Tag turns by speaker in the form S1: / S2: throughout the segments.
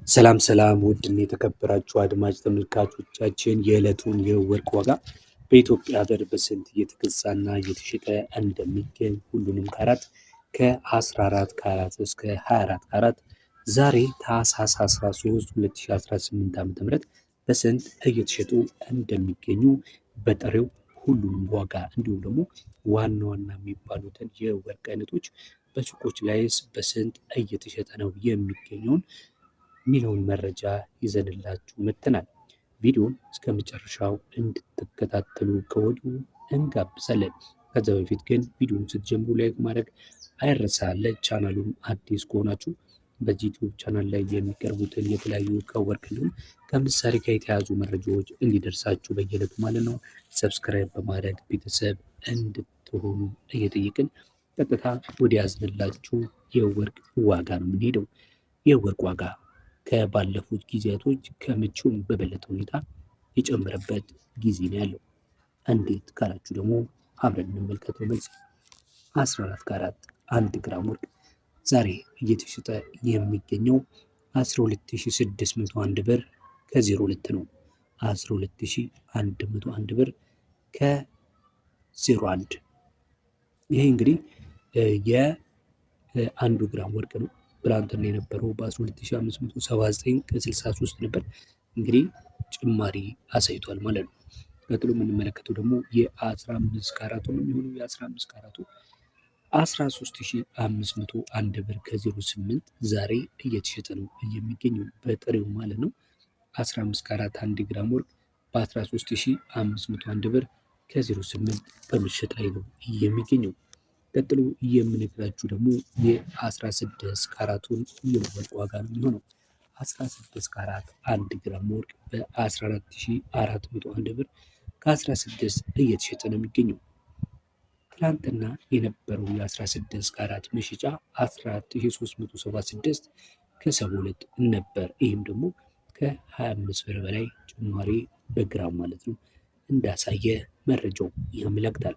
S1: ሰላም ሰላም ውድና የተከበራችሁ አድማጭ ተመልካቾቻችን የዕለቱን የወርቅ ዋጋ በኢትዮጵያ ብር በስንት እየተገዛና እየተሸጠ እንደሚገኝ ሁሉንም ካራት ከ14 ካራት እስከ 24 ካራት ዛሬ ታህሳስ 13 2018 ዓ.ም በስንት እየተሸጡ እንደሚገኙ በጥሬው ሁሉንም ዋጋ እንዲሁም ደግሞ ዋና ዋና የሚባሉትን የወርቅ አይነቶች በሱቆች ላይስ በስንት እየተሸጠ ነው የሚገኘውን ሚለውን መረጃ ይዘንላችሁ መጥተናል። ቪዲዮን እስከ መጨረሻው እንድትከታተሉ ከወዲሁ እንጋብዛለን። ከዛ በፊት ግን ቪዲዮን ስትጀምሩ ላይክ ማድረግ አይረሳ። ለቻናሉም አዲስ ከሆናችሁ በዚህ ዩቲዩብ ቻናል ላይ የሚቀርቡትን የተለያዩ ከወርቅ እንዲሁም ከምሳሌ ጋር የተያዙ መረጃዎች እንዲደርሳችሁ በየዕለቱ ማለት ነው ሰብስክራይብ በማድረግ ቤተሰብ እንድትሆኑ እየጠየቅን ቀጥታ ወደ ያዝንላችሁ የወርቅ ዋጋ ነው የምንሄደው። የወርቅ ዋጋ ከባለፉት ጊዜያቶች ከመቼውም በበለጠ ሁኔታ የጨመረበት ጊዜ ነው ያለው። እንዴት ካላችሁ ደግሞ አብረን እንመልከተው። መልስ 14 ካራት 1 ግራም ወርቅ ዛሬ እየተሸጠ የሚገኘው 12601 ብር ከ02 ነው። 12101 ብር ከ01። ይሄ እንግዲህ የአንዱ ግራም ወርቅ ነው። ትላንትና የነበረው በ12579 ከ63 ነበር። እንግዲህ ጭማሪ አሳይቷል ማለት ነው። ቀጥሎ የምንመለከተው ደግሞ የ15 ካራቱ ነው የሚሆነው። የ15 ካራቱ 13501 ብር ከ08 ዛሬ እየተሸጠ ነው የሚገኘው በጥሬው ማለት ነው። 15 ካራት 1 ግራም ወርቅ በ13501 ብር ከ08 በመሸጥ ላይ ነው የሚገኘው። ቀጥሎ የምነግራችሁ ደግሞ የ16 ካራቱን የወርቅ ዋጋ ነው የሚሆነው። 16 ካራት 1 ግራም ወርቅ በ14401 ብር ከ16 እየተሸጠ ነው የሚገኘው። ትላንትና የነበረው የ16 ካራት መሸጫ 14376 ከ72 ነበር። ይህም ደግሞ ከ25 ብር በላይ ጭማሪ በግራም ማለት ነው እንዳሳየ መረጃው ያመለክታል።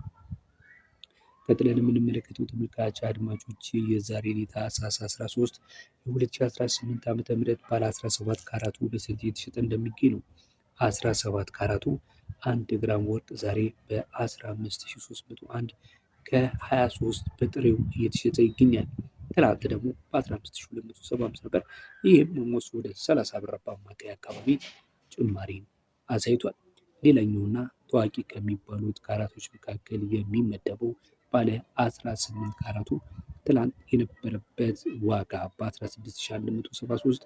S1: ቀጥለን የምንመለከተው ተመልካች አድማጮች የዛሬ ታህሳስ 13 የ2018 ዓ.ም ባለ 17 ካራቱ በስንት እየተሸጠ እንደሚገኝ ነው። 17 ካራቱ 1 ግራም ወርቅ ዛሬ በ15301 ከ23 በጥሬው እየተሸጠ ይገኛል። ትናንት ደግሞ በ15275 ነበር። ይህም ሞስ ወደ 30 ብር በአማካይ አካባቢ ጭማሪ አሳይቷል። ሌላኛውና ታዋቂ ከሚባሉት ካራቶች መካከል የሚመደበው ባለ 18 ካራቱ ትላንት የነበረበት ዋጋ በ16173